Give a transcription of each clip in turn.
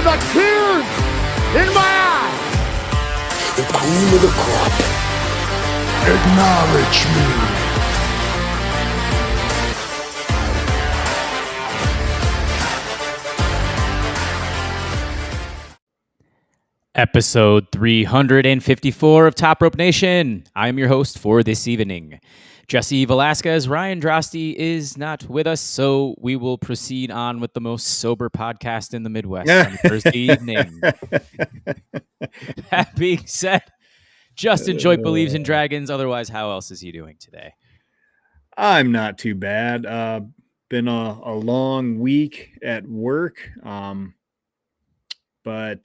the tears in my eyes. The cream of the crop. Acknowledge me. Episode 354 of Top Rope Nation. I am your host for this evening. Jesse Velasquez, Ryan Drosty is not with us, so we will proceed on with the most sober podcast in the Midwest on Thursday evening. That being said, Justin Joyt believes in dragons. Otherwise, how else is he doing today? I'm not too bad. Been a long week at work. But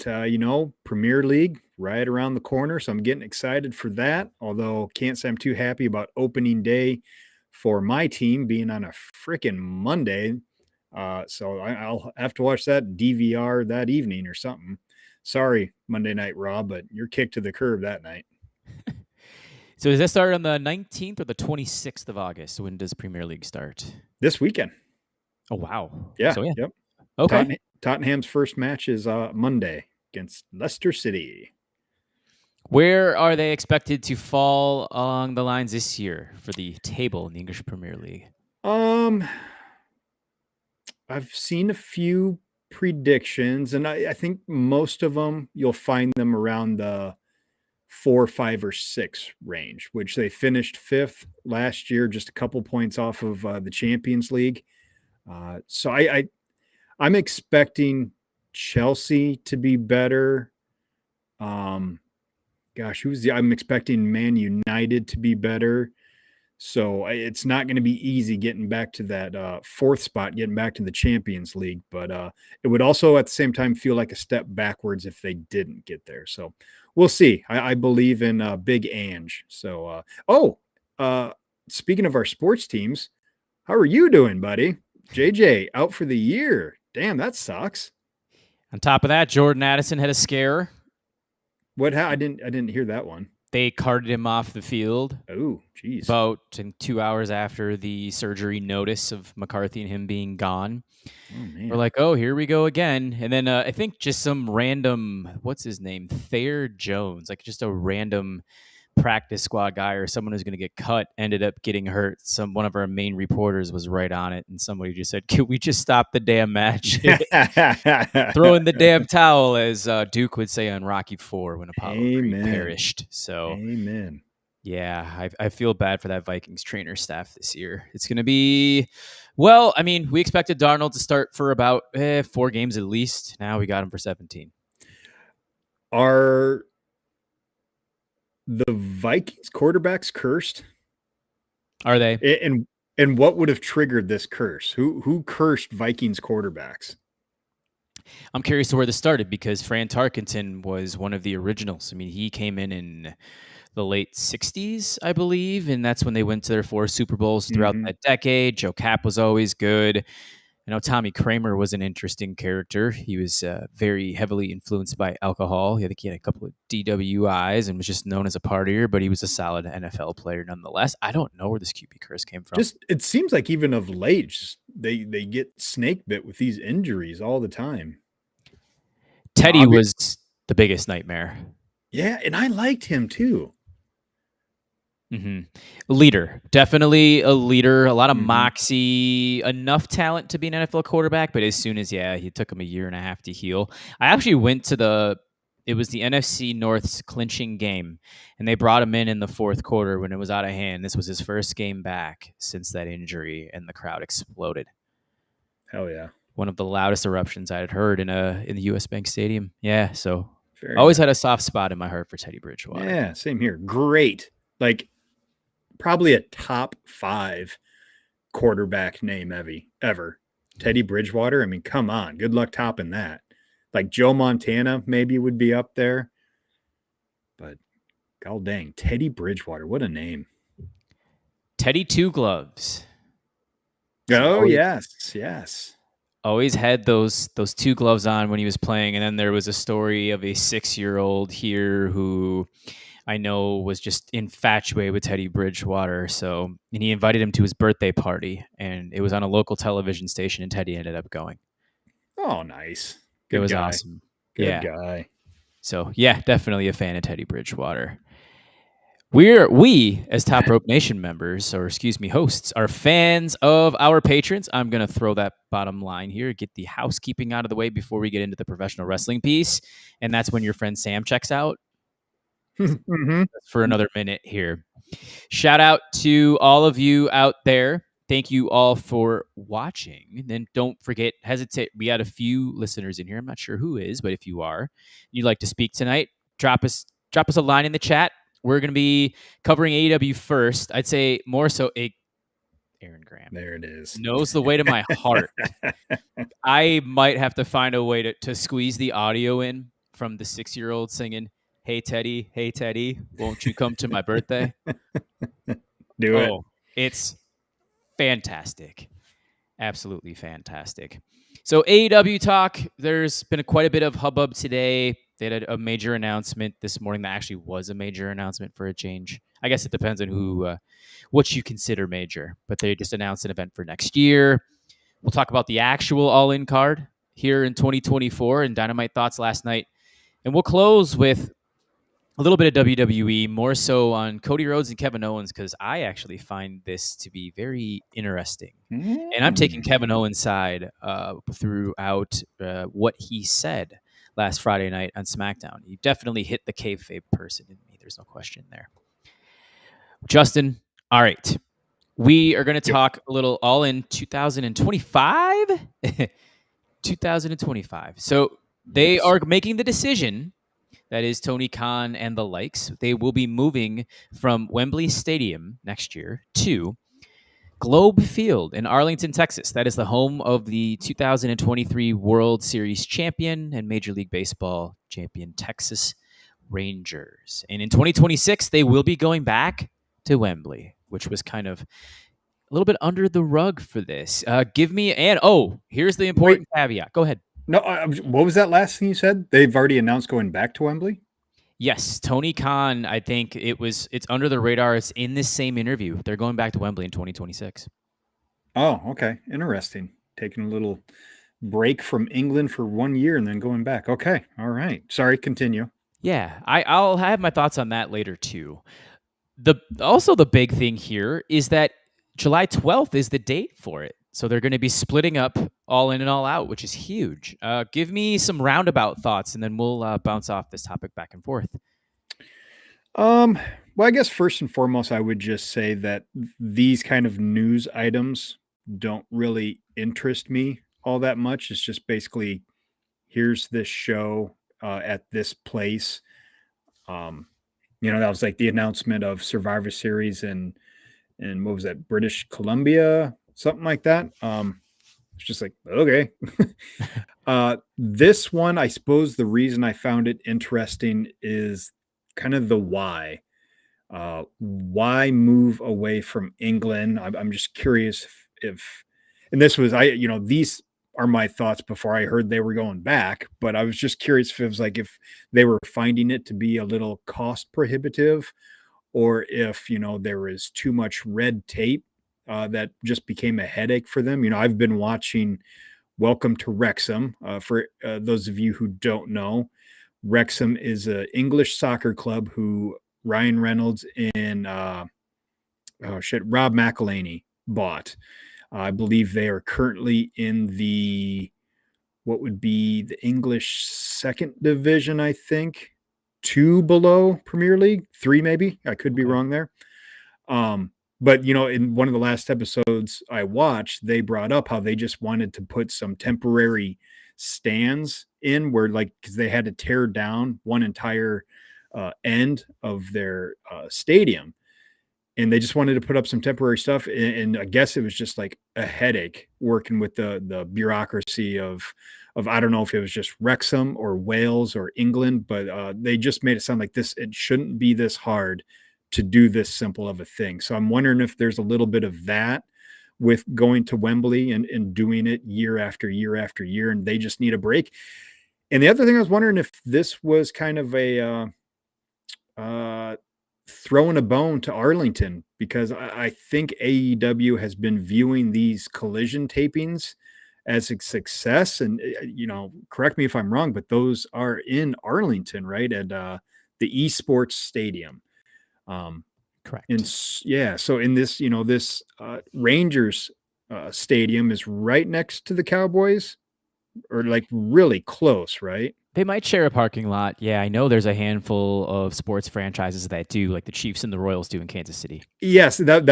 Premier League right around the corner. So I'm getting excited for that. Although can't say I'm too happy about opening day for my team being on a freaking Monday. So I'll have to watch that DVR that evening or something. Sorry, Monday Night Raw, but you're kicked to the curb that night. So does that start on the 19th or the 26th of August? When does Premier League start? This weekend. Oh, wow. Yeah. So, yeah. Yep. Okay. Tottenham's first match is Monday against Leicester City. Where are they expected to fall along the lines this year for the table in the English Premier League? I've seen a few predictions, and I think most of them you'll find them around the 4, 5, or 6 range, which they finished 5th last year, just a couple points off of the Champions League. So I'm expecting Chelsea to be better. I'm expecting Man United to be better. So it's not going to be easy getting back to that 4th spot, getting back to the Champions League. But it would also at the same time feel like a step backwards if they didn't get there. So we'll see. I believe in Big Ange. So, speaking of our sports teams, how are you doing, buddy? JJ out for the year. Damn, that sucks. On top of that, Jordan Addison had a scare. What? I didn't hear that one. They carted him off the field. Oh, geez. About 2 hours after the surgery notice of McCarthy and him being gone. Oh, man. We're like, oh, here we go again. And then I think just some random, what's his name? Thayer Jones, like just a random practice squad guy or someone who's going to get cut ended up getting hurt. One of our main reporters was right on it, and somebody just said, "Can we just stop the damn match? Throw in the damn towel," as Duke would say on Rocky IV when Apollo Creed perished. So, amen. Yeah, I feel bad for that Vikings trainer staff this year. It's going to be, well, I mean, we expected Darnold to start for about 4 games at least. Now we got him for 17. Are the Vikings quarterbacks cursed? Are they? And what would have triggered this curse? Who cursed Vikings quarterbacks? I'm curious to where this started because Fran Tarkenton was one of the originals. I mean, he came in the late 60s, I believe, and that's when they went to their 4 Super Bowls throughout that decade. Joe Cap was always good. I know Tommy Kramer was an interesting character. He was very heavily influenced by alcohol. I think he had a couple of DWIs and was just known as a partier, but he was a solid NFL player nonetheless. I don't know where this QB curse came from. It seems like even of late, they get snake bit with these injuries all the time. Teddy was the biggest nightmare. Yeah, and I liked him too. Leader, definitely a leader, a lot of moxie, enough talent to be an NFL quarterback. But as soon as, he took him a year and a half to heal. I actually went to it was the NFC North's clinching game, and they brought him in the 4th quarter when it was out of hand. This was his first game back since that injury, and the crowd exploded. Hell yeah. One of the loudest eruptions I had heard in the US Bank Stadium. Yeah, so Very always nice. Had a soft spot in my heart for Teddy Bridgewater. Yeah, same here. Great. Like, probably a top 5 quarterback name ever. Teddy Bridgewater. I mean, come on. Good luck topping that. Like Joe Montana maybe would be up there. But god dang, Teddy Bridgewater. What a name. Teddy Two Gloves. Oh, yes. Always had those 2 gloves on when he was playing. And then there was a story of a 6-year-old here who I know was just infatuated with Teddy Bridgewater. And he invited him to his birthday party, and it was on a local television station, and Teddy ended up going. Oh, nice. It was awesome. Good guy. So yeah, definitely a fan of Teddy Bridgewater. We as Top Rope Nation members, or excuse me, hosts, are fans of our patrons. I'm gonna throw that bottom line here, get the housekeeping out of the way before we get into the professional wrestling piece, and that's when your friend Sam checks out for another minute here. Shout out to all of you out there. Thank you all for watching. And then don't forget, hesitate. We had a few listeners in here. I'm not sure who is, but if you are, you'd like to speak tonight, drop us a line in the chat. We're going to be covering AEW first. I'd say more so Aaron Graham. There it is. Knows the way to my heart. I might have to find a way to squeeze the audio in from the 6-year-old singing, hey, Teddy, won't you come to my birthday? Do it. It's fantastic. Absolutely fantastic. So AEW talk, there's been quite a bit of hubbub today. They had a major announcement this morning that actually was a major announcement for a change. I guess it depends on what you consider major, but they just announced an event for next year. We'll talk about the actual all-in card here in 2024 and Dynamite thoughts last night. And we'll close with a little bit of WWE, more so on Cody Rhodes and Kevin Owens, because I actually find this to be very interesting. And I'm taking Kevin Owens' side throughout what he said last Friday night on SmackDown. You definitely hit the kayfabe person in me. There's no question there. Justin, all right. We are going to talk a little all in 2025. 2025. So they are making the decision. That is Tony Khan and the likes. They will be moving from Wembley Stadium next year to Globe Field in Arlington, Texas. That is the home of the 2023 World Series champion and Major League Baseball champion Texas Rangers. And in 2026, they will be going back to Wembley, which was kind of a little bit under the rug for this. Here's the important caveat. Go ahead. No, what was that last thing you said? They've already announced going back to Wembley? Yes, Tony Khan, I think it's under the radar. It's in this same interview. They're going back to Wembley in 2026. Oh, okay. Interesting. Taking a little break from England for 1 year and then going back. Okay. All right. Sorry, continue. Yeah, I'll have my thoughts on that later too. The big thing here is that July 12th is the date for it. So they're going to be splitting up all in and all out, which is huge. Give me some roundabout thoughts, and then we'll bounce off this topic back and forth. Well, I guess first and foremost, I would just say that these kind of news items don't really interest me all that much. It's just basically, here's this show at this place. That was like the announcement of Survivor Series and what was that, British Columbia? Something like that. It's just like, okay. This one, I suppose the reason I found it interesting is kind of the why. Why move away from England? I'm just curious if and this was, these are my thoughts before I heard they were going back, but I was just curious if it was like, if they were finding it to be a little cost prohibitive, or if, there was too much red tape that just became a headache for them. I've been watching Welcome to Wrexham. For those of you who don't know, Wrexham is an English soccer club who Ryan Reynolds and Rob McElhenney bought. I believe they are currently in what would be the English second division, I think. 2 below Premier League, 3 maybe. I could be wrong there. But, in one of the last episodes I watched, they brought up how they just wanted to put some temporary stands in where, because they had to tear down one entire end of their stadium. And they just wanted to put up some temporary stuff. And I guess it was just like a headache working with the bureaucracy of I don't know if it was just Wrexham or Wales or England, but they just made it sound like this. It shouldn't be this hard to do this simple of a thing. So I'm wondering if there's a little bit of that with going to Wembley and doing it year after year after year, and they just need a break. And the other thing I was wondering if this was kind of a throwing a bone to Arlington, because I think AEW has been viewing these collision tapings as a success. And correct me if I'm wrong, but those are in Arlington, right, at the esports stadium. Correct. And yeah, so in this, this Rangers stadium is right next to the Cowboys, or like really close, right? They might share a parking lot. Yeah, I know there's a handful of sports franchises that do, like the Chiefs and the Royals do in Kansas City. Yes, that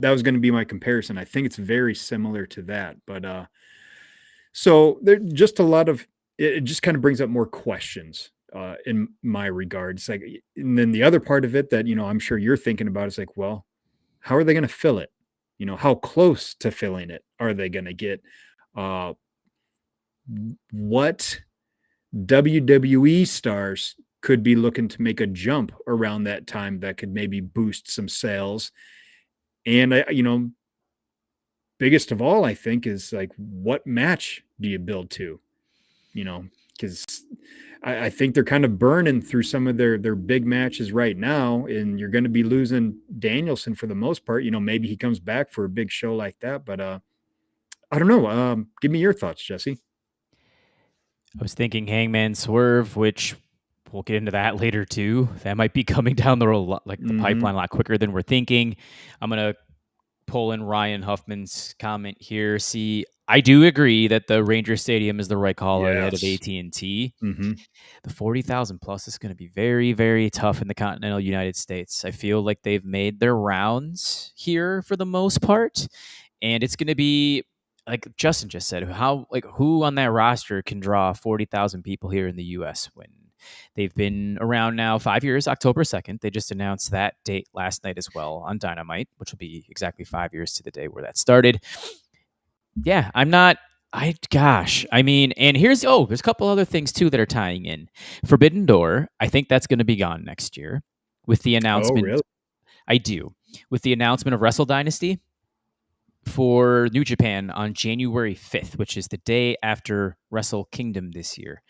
was going to be my comparison. I think it's very similar to that, but so there just a lot of it just kind of brings up more questions in my regards. Like, and then the other part of it that I'm sure you're thinking about is like, well, how are they going to fill it? How close to filling it are they going to get? Uh, what WWE stars could be looking to make a jump around that time that could maybe boost some sales? And biggest of all, I think, is like, what match do you build to? Because I think they're kind of burning through some of their big matches right now, and you're going to be losing Danielson for the most part. Maybe he comes back for a big show like that, but I don't know. Give me your thoughts, Jesse. I was thinking Hangman Swerve, which we'll get into that later too. That might be coming down the road, like the pipeline, a lot quicker than we're thinking. I'm gonna pull in Ryan Huffman's comment here. See, I do agree that the Ranger Stadium is the right call ahead of AT&T. The 40,000 plus is going to be very, very tough in the continental United States. I feel like they've made their rounds here for the most part, and it's going to be, like Justin just said, who on that roster can draw 40,000 people here in the U.S. when they've been around now 5 years, October 2nd. They just announced that date last night as well on Dynamite, which will be exactly 5 years to the day where that started. Yeah, and there's a couple other things too that are tying in. Forbidden Door, I think that's going to be gone next year with the announcement. Oh, really? I do. With the announcement of Wrestle Dynasty for New Japan on January 5th, which is the day after Wrestle Kingdom this year.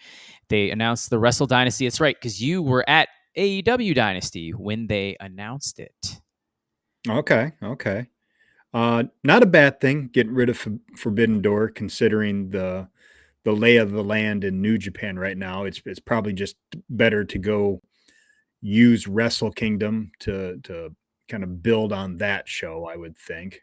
They announced the Wrestle Dynasty. That's right, because you were at AEW Dynasty when they announced it. Okay. Not a bad thing, getting rid of Forbidden Door, considering the lay of the land in New Japan right now. It's probably just better to go use Wrestle Kingdom to kind of build on that show, I would think.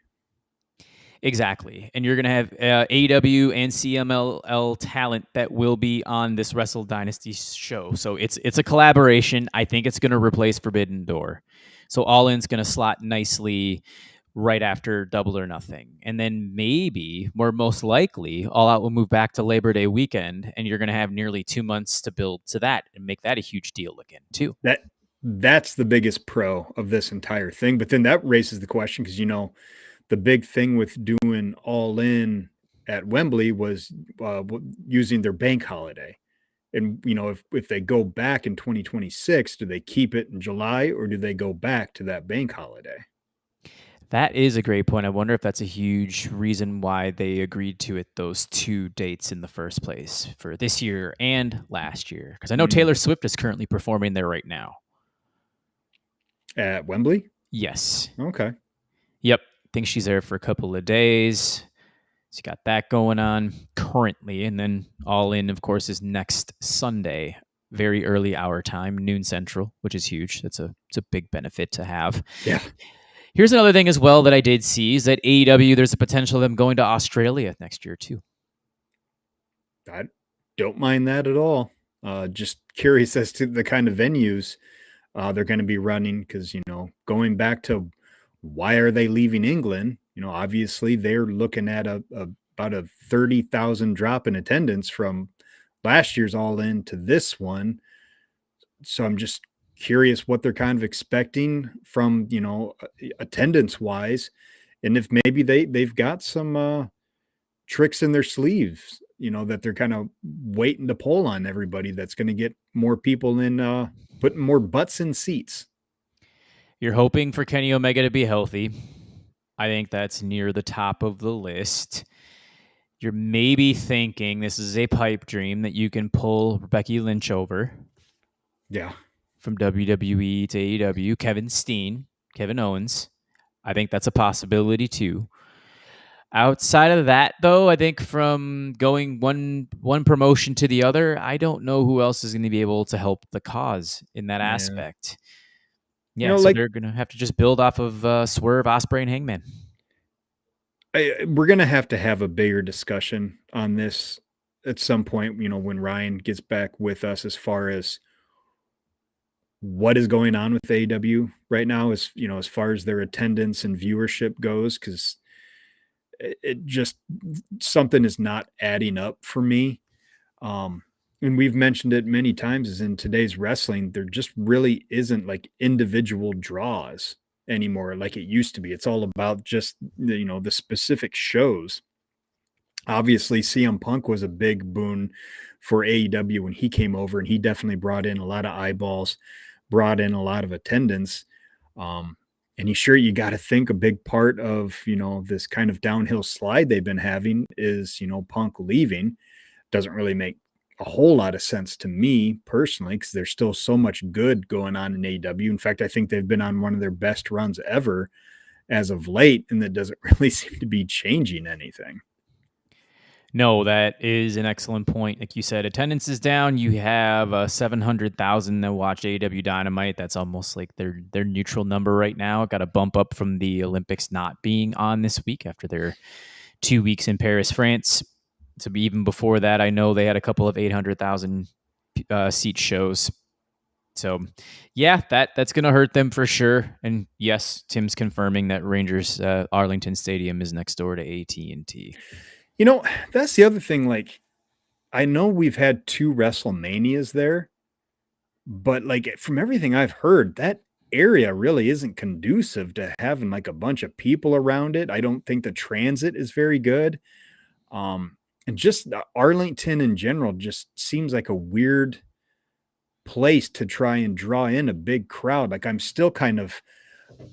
Exactly. And you're going to have AEW and CMLL talent that will be on this Wrestle Dynasty show. So it's a collaboration. I think it's going to replace Forbidden Door. So All In's going to slot nicely right after Double or Nothing. And then maybe, or most likely, All Out will move back to Labor Day weekend, and you're going to have nearly 2 months to build to that and make that a huge deal again, too. That's the biggest pro of this entire thing. But then that raises the question, because the big thing with doing All In at Wembley was using their bank holiday. And, if they go back in 2026, do they keep it in July, or do they go back to that bank holiday? That is a great point. I wonder if that's a huge reason why they agreed to it, those 2 dates in the first place for this year and last year. Because I know Taylor Swift is currently performing there right now. At Wembley? Yes. Okay. Yep. Think she's there for a couple of days. She's got that going on currently. And then All In, of course, is next Sunday, very early hour time, noon central, which is huge. It's a big benefit to have. Yeah. Here's another thing as well that I did see is that AEW, there's a potential of them going to Australia next year too. I don't mind that at all. Just curious as to the kind of venues they're going to be running, because, going back to why are they leaving England? Obviously they're looking at about a 30,000 drop in attendance from last year's All In to this one. So I'm just curious what they're kind of expecting from, attendance wise, and if maybe they've got some tricks in their sleeves, that they're kind of waiting to pull on everybody that's going to get more people in, putting more butts in seats. You're hoping for Kenny Omega to be healthy. I think that's near the top of the list. You're maybe thinking this is a pipe dream that you can pull Becky Lynch over. Yeah. From WWE to AEW, Kevin Owens. I think that's a possibility too. Outside of that, though, I think from going one promotion to the other, I don't know who else is going to be able to help the cause in that Yeah. aspect. You Yeah, know, so like they're going to have to just build off of Swerve, Ospreay, and Hangman. we're going to have a bigger discussion on this at some point, you know, when Ryan gets back with us, as far as what is going on with AEW right now, as you know, as far as their attendance and viewership goes, because it just something is not adding up for me. Um, and we've mentioned it many times, is in today's wrestling, there just really isn't like individual draws anymore like it used to be. It's all about just you know, the specific shows. Obviously, CM Punk was a big boon for AEW when he came over, and he definitely brought in a lot of eyeballs, brought in a lot of attendance. And you got to think a big part of, you know, this kind of downhill slide they've been having is, you know, Punk leaving. Doesn't really make a whole lot of sense to me personally, because there's still so much good going on in AEW. In fact, I think they've been on one of their best runs ever as of late, and that doesn't really seem to be changing anything. No, that is an excellent point. Like you said, attendance is down. You have 700,000 that watch AEW Dynamite. That's almost like their neutral number right now. Got a bump up from the Olympics not being on this week after their 2 weeks in Paris, France. So even before that, I know they had a couple of 800,000 seat shows. So, yeah, that's going to hurt them for sure. And yes, Tim's confirming that Rangers Arlington Stadium is next door to AT&T. You know, that's the other thing. Like, I know we've had 2 WrestleManias there, but like from everything I've heard, that area really isn't conducive to having like a bunch of people around it. I don't think the transit is very good. And just Arlington in general just seems like a weird place to try and draw in a big crowd. Like I'm still kind of,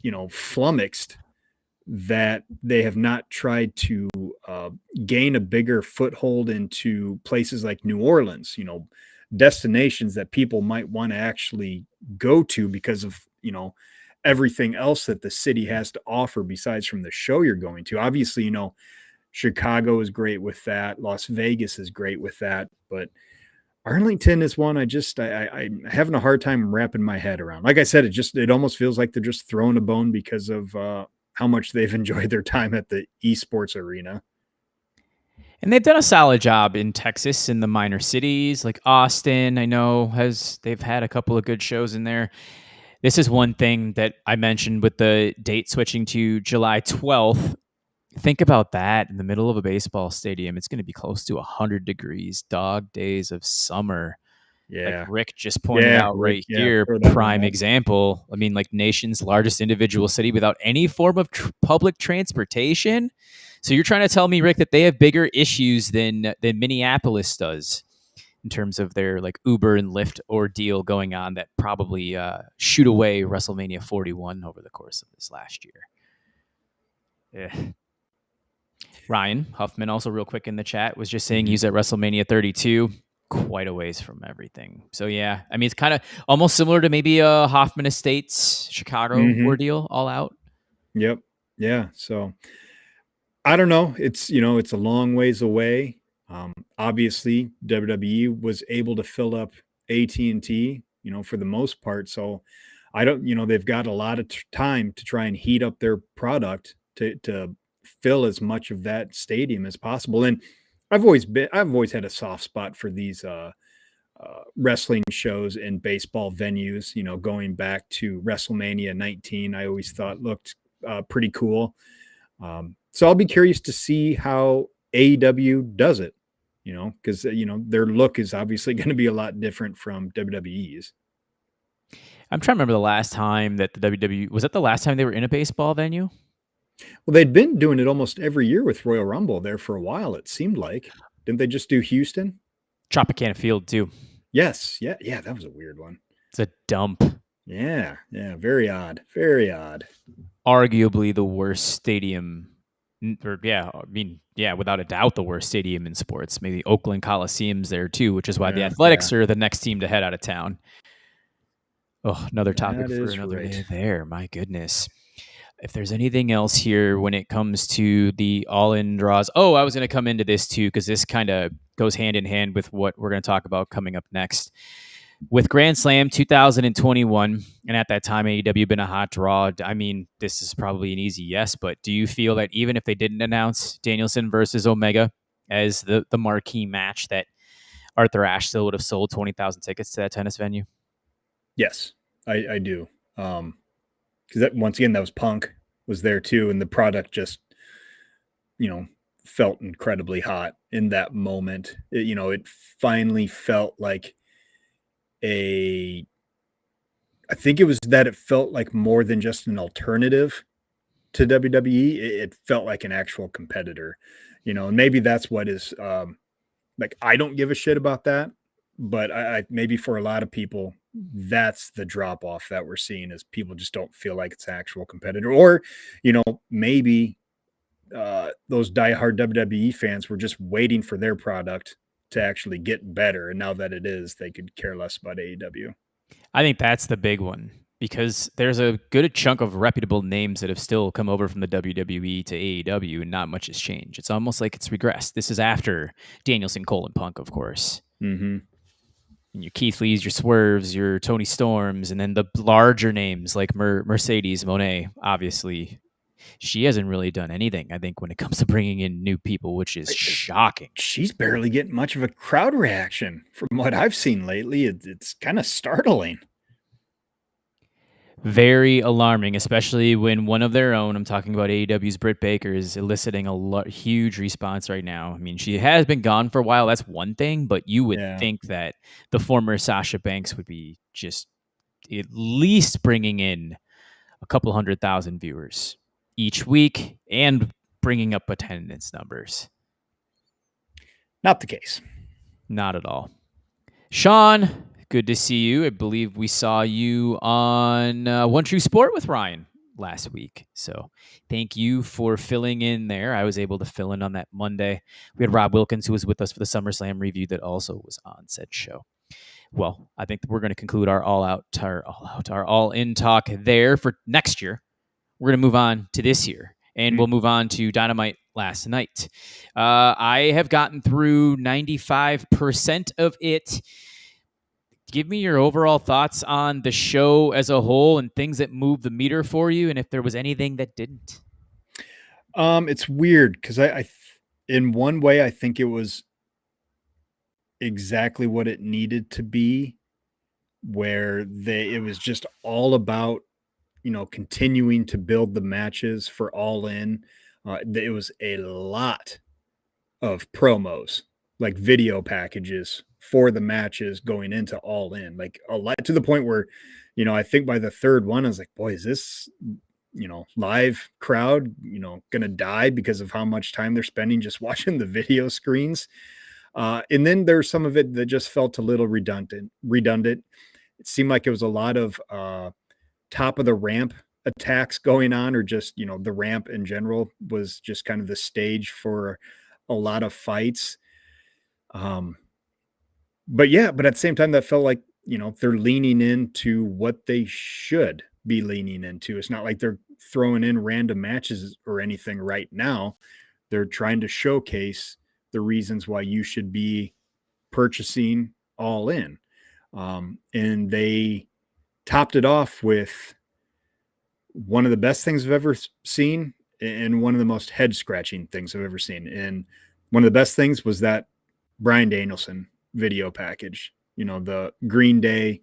you know, flummoxed that they have not tried to gain a bigger foothold into places like New Orleans, you know, destinations that people might want to actually go to because of, you know, everything else that the city has to offer besides from the show you're going to. Obviously, you know, Chicago is great with that. Las Vegas is great with that. But Arlington is one I'm having a hard time wrapping my head around. Like I said, it almost feels like they're just throwing a bone because of how much they've enjoyed their time at the esports arena. And they've done a solid job in Texas, in the minor cities like Austin. I know they've had a couple of good shows in there. This is one thing that I mentioned with the date switching to July 12th. Think about that in the middle of a baseball stadium. It's going to be close to 100 degrees, dog days of summer. Yeah. Like Rick just pointed out Rick, here, prime example. I mean, like nation's largest individual city without any form of public transportation. So you're trying to tell me, Rick, that they have bigger issues than Minneapolis does in terms of their like Uber and Lyft ordeal going on that probably shoot away WrestleMania 41 over the course of this last year. Yeah. Ryan Huffman, also real quick in the chat, was just saying he's at WrestleMania 32, quite a ways from everything. So yeah, I mean, it's kind of almost similar to maybe a Hoffman Estates Chicago ordeal, all out. Yep. Yeah. So I don't know. It's, you know, it's a long ways away. Obviously, WWE was able to fill up AT&T, you know, for the most part. So I don't, you know, they've got a lot of time to try and heat up their product to fill as much of that stadium as possible. And I've always had a soft spot for these wrestling shows in baseball venues, you know, going back to WrestleMania 19, I always thought looked pretty cool. So I'll be curious to see how AEW does it, you know, because, you know, their look is obviously going to be a lot different from WWE's. I'm trying to remember the last time that the WWE, was that the last time they were in a baseball venue? Well, they'd been doing it almost every year with Royal Rumble there for a while, it seemed like. Didn't they just do Houston? Tropicana Field, too. Yes. Yeah. Yeah. That was a weird one. It's a dump. Yeah. Yeah. Very odd. Very odd. Arguably the worst stadium. Or yeah, I mean, yeah, without a doubt, the worst stadium in sports. Maybe Oakland Coliseum's there, too, which is why the Athletics are the next team to head out of town. Oh, another topic for another day there. My goodness. if there's anything else here when it comes to the all-in draws. Oh, I was going to come into this too, because this kind of goes hand in hand with what we're going to talk about coming up next. With Grand Slam 2021, and at that time, AEW been a hot draw. I mean, this is probably an easy yes, but do you feel that even if they didn't announce Danielson versus Omega as the marquee match, that Arthur Ashe still would have sold 20,000 tickets to that tennis venue? Yes, I do. Because that, once again, that was Punk was there too, and the product just, felt incredibly hot in that moment. It finally felt like I think it was that it felt like more than just an alternative to WWE. It felt like an actual competitor, and maybe that's what is, like, I don't give a shit about that, but I maybe for a lot of people, that's the drop off that we're seeing is people just don't feel like it's an actual competitor, or, maybe those diehard WWE fans were just waiting for their product to actually get better. And now that it is, they could care less about AEW. I think that's the big one, because there's a good chunk of reputable names that have still come over from the WWE to AEW, and not much has changed. It's almost like it's regressed. This is after Danielson, Cole, and Punk, of course. Mm-hmm. And your Keith Lees, your Swerves, your Tony Storms, and then the larger names like Mercedes Moné, obviously. She hasn't really done anything, I think, when it comes to bringing in new people, which is shocking. She's barely getting much of a crowd reaction from what I've seen lately. It's kind of startling. Very alarming, especially when one of their own, I'm talking about AEW's Britt Baker, is eliciting a huge response right now. I mean, she has been gone for a while. That's one thing, but you would think that the former Sasha Banks would be just at least bringing in a couple 100,000 viewers each week and bringing up attendance numbers. Not the case. Not at all. Sean, good to see you. I believe we saw you on One True Sport with Ryan last week. So thank you for filling in there. I was able to fill in on that Monday. We had Rob Wilkins, who was with us for the SummerSlam review, that also was on said show. Well, I think we're going to conclude our all-in talk there for next year. We're going to move on to this year, and we'll move on to Dynamite last night. I have gotten through 95% of it. Give me your overall thoughts on the show as a whole and things that moved the meter for you, and if there was anything that didn't. It's weird because I in one way, I think it was exactly what it needed to be, where it was just all about, continuing to build the matches for All In. It was a lot of promos, like video packages for the matches going into All In, like a lot, to the point where, I think by the third one, I was like, boy, is this, live crowd, going to die because of how much time they're spending just watching the video screens. And then there's some of it that just felt a little redundant. It seemed like it was a lot of top of the ramp attacks going on, or just, the ramp in general was just kind of the stage for a lot of fights. But at the same time, that felt like, they're leaning into what they should be leaning into. It's not like they're throwing in random matches or anything right now. They're trying to showcase the reasons why you should be purchasing All In. And they topped it off with one of the best things I've ever seen and one of the most head scratching things I've ever seen. And one of the best things was that Bryan Danielson video package, the Green Day,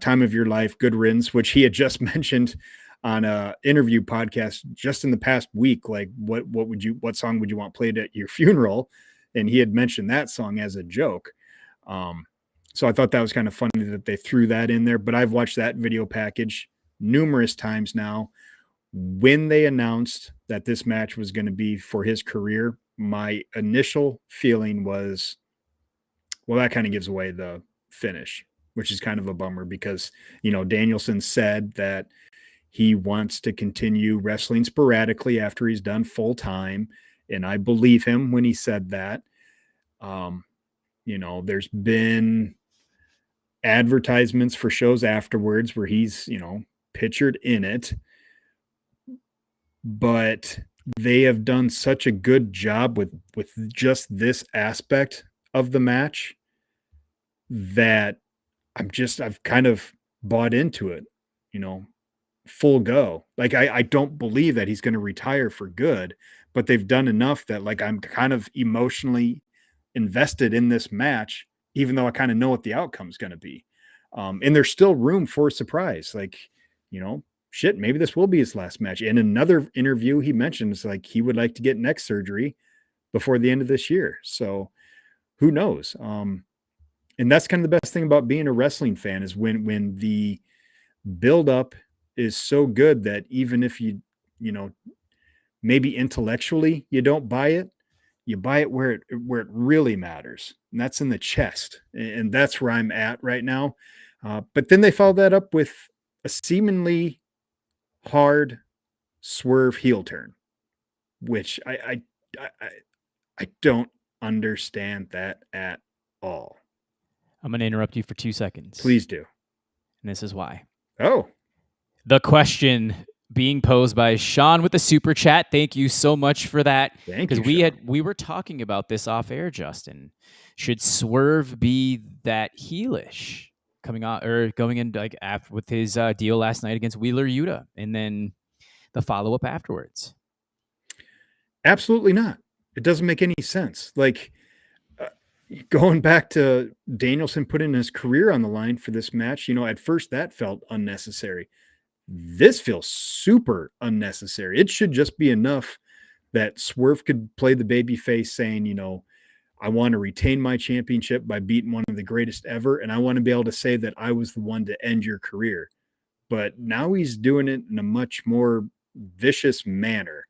Time of Your Life, Good Riddance, which he had just mentioned on a interview podcast just in the past week. Like, what song would you want played at your funeral? And he had mentioned that song as a joke. So I thought that was kind of funny that they threw that in there, but I've watched that video package numerous times now. When they announced that this match was going to be for his career, my initial feeling was, well, that kind of gives away the finish, which is kind of a bummer because, Danielson said that he wants to continue wrestling sporadically after he's done full time. And I believe him when he said that. There's been advertisements for shows afterwards where he's, pictured in it. but they have done such a good job with just this aspect of the match that I've kind of bought into it, you know, full go. Like I don't believe that he's going to retire for good, but they've done enough that like I'm kind of emotionally invested in this match, even though I kind of know what the outcome's going to be. And there's still room for a surprise. Like, you know, shit, maybe this will be his last match. In another interview, he mentions like he would like to get neck surgery before the end of this year. So who knows? And that's kind of the best thing about being a wrestling fan is when the build up is so good that even if you know, maybe intellectually you don't buy it, you buy it where it really matters, and that's in the chest, and that's where I'm at right now. But then they followed that up with a seemingly hard swerve heel turn, which I don't understand that at all. I'm going to interrupt you for 2 seconds. Please do. And this is why. Oh, The question being posed by Sean with the super chat. Thank you so much for that. thank you. Because Sean. we were talking about this off air, Justin. Should Swerve be that heelish coming out or going in like after with his deal last night against Wheeler Yuta, and then the follow up afterwards? Absolutely not. It doesn't make any sense. Like going back to Danielson putting his career on the line for this match, you know, at first that felt unnecessary. This feels super unnecessary. It should just be enough that Swerve could play the baby face saying, you know, I want to retain my championship by beating one of the greatest ever. And I want to be able to say that I was the one to end your career. But now he's doing it in a much more vicious manner.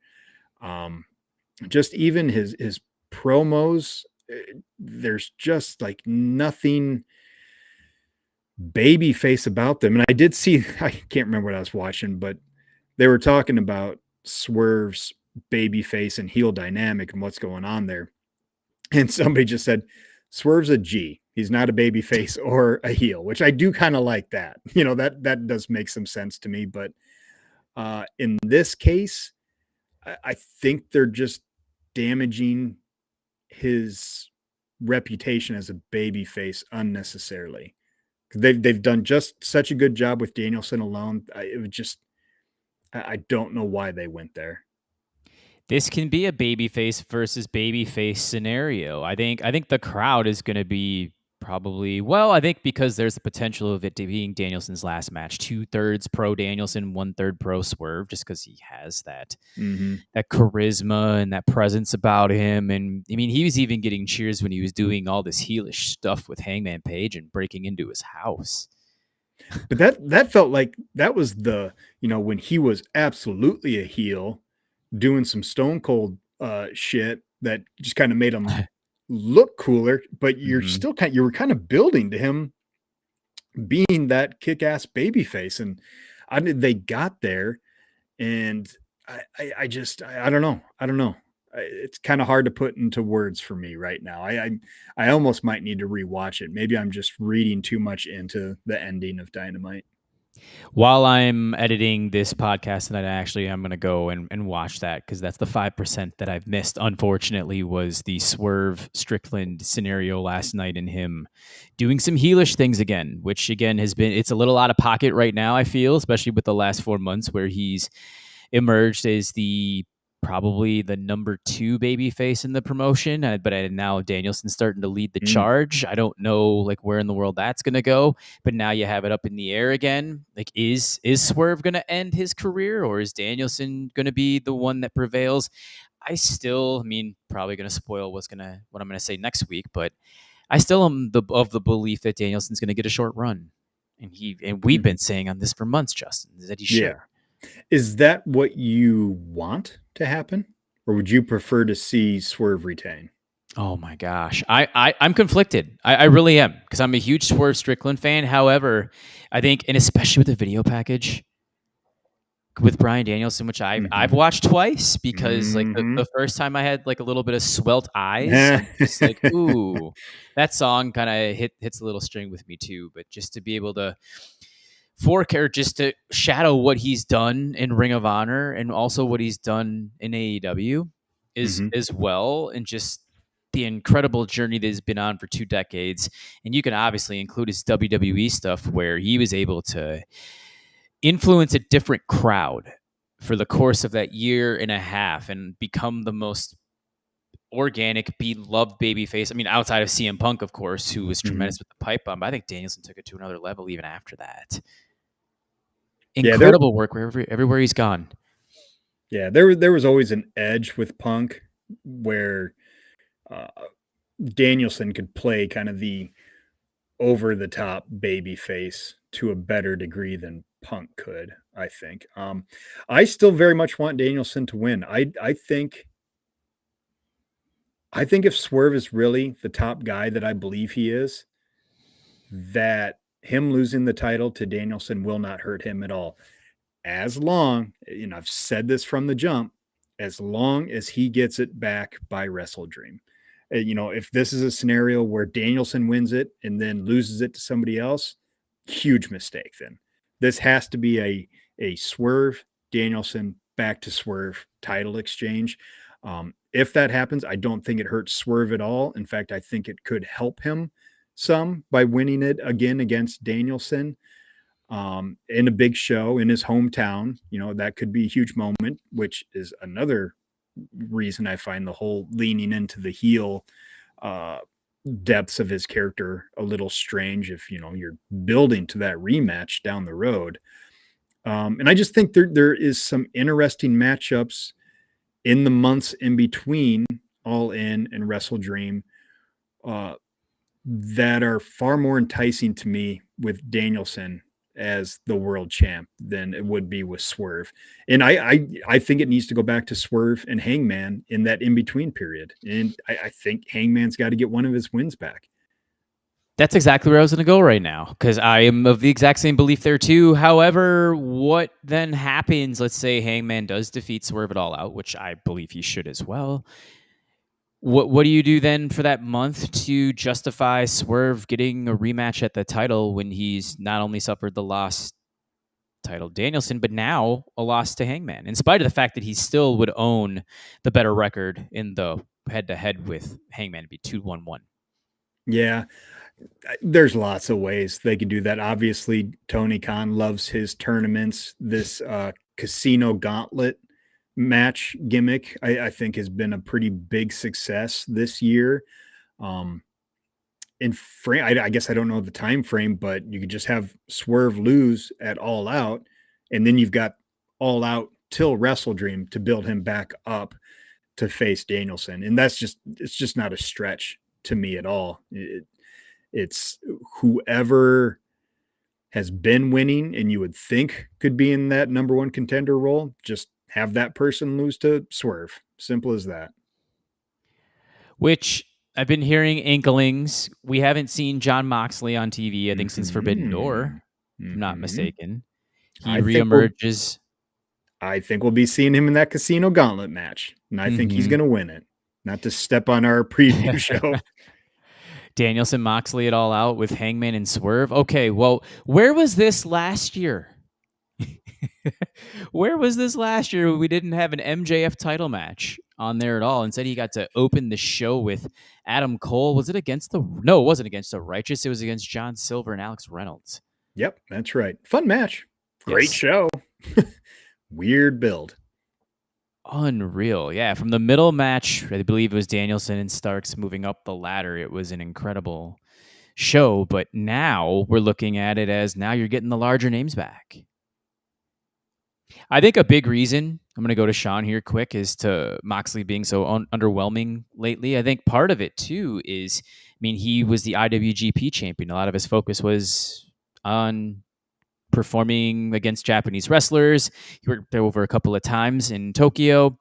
Just even his promos, there's just like nothing baby face about them. And I did see, I can't remember what I was watching, but they were talking about Swerve's baby face and heel dynamic and what's going on there. And somebody just said, Swerve's a G. He's not a baby face or a heel, which I do kind of like that. You know, that does make some sense to me. But in this case, I think they're just damaging his reputation as a baby face unnecessarily. They've done just such a good job with Danielson alone. It was just I don't know why they went there. This can be a babyface versus babyface scenario. I think the crowd is going to be probably, well, I think because there's the potential of it being Danielson's last match, 2/3 pro Danielson, 1/3 pro Swerve, just because he has that that charisma and that presence about him. And I mean, he was even getting cheers when he was doing all this heelish stuff with Hangman Page and breaking into his house. But that felt like that was the, you know, when he was absolutely a heel doing some stone cold shit that just kind of made him look cooler, but you're still you were kind of building to him being that kick-ass baby face. And they got there, and I don't know. It's kind of hard to put into words for me right now. I almost might need to rewatch it. Maybe I'm just reading too much into the ending of Dynamite. While I'm editing this podcast tonight, I'm going to go and watch that, because that's the 5% that I've missed, unfortunately, was the Swerve Strickland scenario last night and him doing some heelish things again, which again it's a little out of pocket right now, I feel, especially with the last 4 months where he's emerged as probably the number 2 baby face in the promotion. But now Danielson's starting to lead the charge. I don't know like where in the world that's going to go, but now you have it up in the air again. Like, is Swerve going to end his career, or is Danielson going to be the one that prevails? I mean, probably going to spoil what I'm going to say next week, but I still am of the belief that Danielson's going to get a short run. And we've been saying on this for months, Justin, that he should. Yeah. Is that what you want to happen, or would you prefer to see Swerve retain? Oh my gosh. I'm conflicted. I really am, because I'm a huge Swerve Strickland fan. However, I think, and especially with the video package with Bryan Danielson, which I've watched twice, because like the first time I had like a little bit of swelt eyes, just like, ooh, that song kind of hits a little string with me too. But just to be able to for character, just to shadow what he's done in Ring of Honor and also what he's done in AEW is as well, and just the incredible journey that he's been on for 2 decades. And you can obviously include his WWE stuff where he was able to influence a different crowd for the course of that year and a half and become the most organic, beloved babyface. I mean, outside of CM Punk, of course, who was tremendous with the pipe bomb, but I think Danielson took it to another level even after that. Incredible work everywhere he's gone. Yeah, there was always an edge with Punk where Danielson could play kind of the over the top baby face to a better degree than Punk could, I think. I still very much want Danielson to win. I think if Swerve is really the top guy that I believe he is, that him losing the title to Danielson will not hurt him at all. As long, I've said this from the jump, as long as he gets it back by Wrestle Dream. If this is a scenario where Danielson wins it and then loses it to somebody else, huge mistake then. This has to be a Swerve, Danielson, back to Swerve title exchange. If that happens, I don't think it hurts Swerve at all. In fact, I think it could help him some by winning it again against Danielson in a big show in his hometown. That could be a huge moment, which is another reason I find the whole leaning into the heel depths of his character a little strange if you're building to that rematch down the road. And I just think there is some interesting matchups in the months in between All In and Wrestle Dream that are far more enticing to me with Danielson as the world champ than it would be with Swerve. And I think it needs to go back to Swerve and Hangman in that in-between period. And I think Hangman's got to get one of his wins back. That's exactly where I was going to go right now, because I am of the exact same belief there too. However, what then happens, let's say Hangman does defeat Swerve at All Out, which I believe he should as well. What do you do then for that month to justify Swerve getting a rematch at the title when he's not only suffered the loss title Danielson, but now a loss to Hangman, in spite of the fact that he still would own the better record in the head-to-head with Hangman to be 2-1-1? Yeah, there's lots of ways they could do that. Obviously, Tony Khan loves his tournaments. This casino gauntlet match gimmick, I think, has been a pretty big success this year. In frame, I guess I don't know the time frame, but you could just have Swerve lose at All Out, and then you've got All Out till Wrestle Dream to build him back up to face Danielson, and it's just not a stretch to me at all. It's whoever has been winning and you would think could be in that number one contender role, just have that person lose to Swerve. Simple as that. Which I've been hearing inklings. We haven't seen Jon Moxley on TV, I think, since Forbidden Door, if I'm not mistaken. He reemerges. I think we'll be seeing him in that casino gauntlet match, and I think he's going to win it. Not to step on our preview show. Danielson Moxley at All Out with Hangman and Swerve. Okay, well, where was this last year? Where was this last year? We didn't have an MJF title match on there at all. Instead, he got to open the show with Adam Cole. Was it against No, it wasn't against the Righteous. It was against John Silver and Alex Reynolds. Yep, that's right. Fun match. Great show. Weird build. Unreal. Yeah, from the middle match, I believe it was Danielson and Starks moving up the ladder. It was an incredible show, but now we're looking at it as now you're getting the larger names back. I think a big reason, I'm going to go to Sean here quick, is to Moxley being so underwhelming lately. I think part of it too is, he was the IWGP champion. A lot of his focus was on performing against Japanese wrestlers. He worked there over a couple of times in Tokyo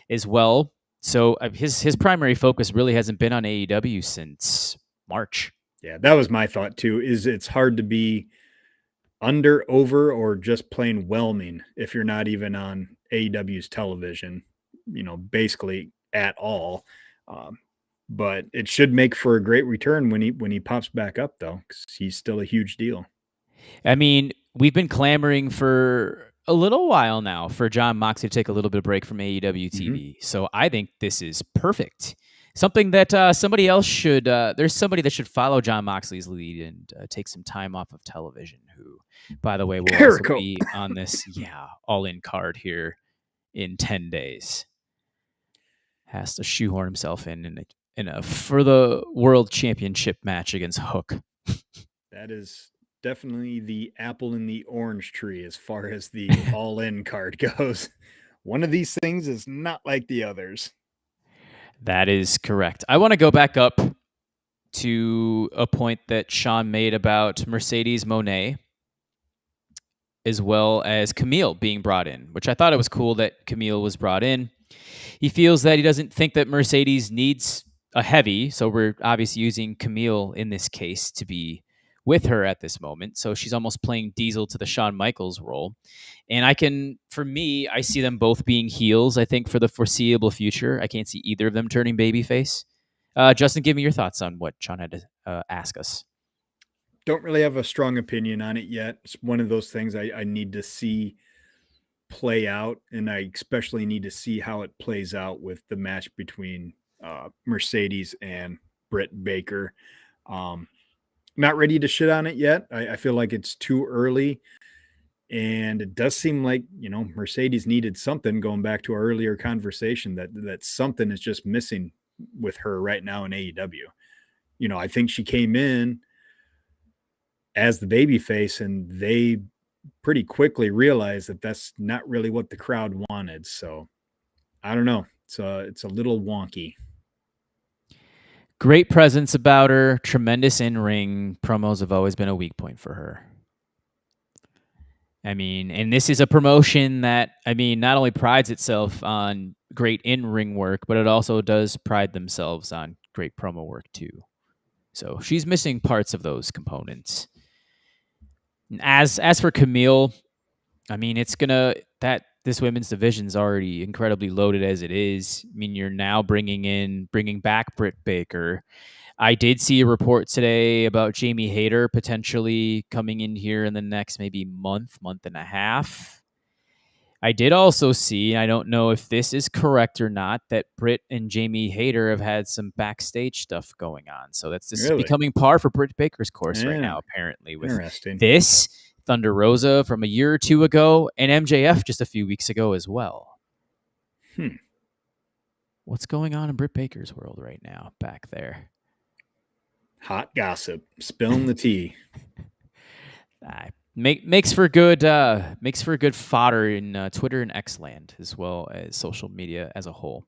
as well. So his primary focus really hasn't been on AEW since March. Yeah, that was my thought too, is it's hard to be under, over, or just plain whelming if you're not even on AEW's television, basically at all. But it should make for a great return when he pops back up, though, because he's still a huge deal. we've been clamoring for a little while now for Jon Moxley to take a little bit of break from AEW TV. So I think this is perfect. Something that somebody else should, there's somebody that should follow Jon Moxley's lead and take some time off of television, who, by the way, will also Jericho. be on this, all-in card here in 10 days. Has to shoehorn himself in a for the world championship match against Hook. That is definitely the apple in the orange tree as far as the all-in card goes. One of these things is not like the others. That is correct. I want to go back up to a point that Sean made about Mercedes Moné, as well as Camille being brought in, which I thought it was cool that Camille was brought in. He feels that he doesn't think that Mercedes needs a heavy, so we're obviously using Camille in this case to be with her at this moment. So she's almost playing Diesel to the Shawn Michaels role. And for me, I see them both being heels, I think, for the foreseeable future. I can't see either of them turning babyface. Justin, give me your thoughts on what Sean had to ask us. Don't really have a strong opinion on it yet. It's one of those things I need to see play out, and I especially need to see how it plays out with the match between Mercedes and Britt Baker. Not ready to shit on it yet. I feel like it's too early, and it does seem like, Mercedes needed something, going back to our earlier conversation, that something is just missing with her right now in AEW. I think she came in as the babyface, and they pretty quickly realized that that's not really what the crowd wanted. So I don't know. It's a little wonky. Great presence about her, tremendous in-ring. Promos have always been a weak point for her. I mean, and this is a promotion that, not only prides itself on great in-ring work, but it also does pride themselves on great promo work too. So she's missing parts of those components. As for Camille, this women's division is already incredibly loaded as it is. You're now bringing back Britt Baker. I did see a report today about Jamie Hayter potentially coming in here in the next maybe month and a half. I did also see, I don't know if this is correct or not, that Britt and Jamie Hayter have had some backstage stuff going on. So this is becoming par for Britt Baker's course right now, apparently, with this, Thunder Rosa from a year or two ago, and MJF just a few weeks ago as well. What's going on in Britt Baker's world right now back there? Hot gossip, spilling the tea. Makes for good fodder in Twitter and X land, as well as social media as a whole.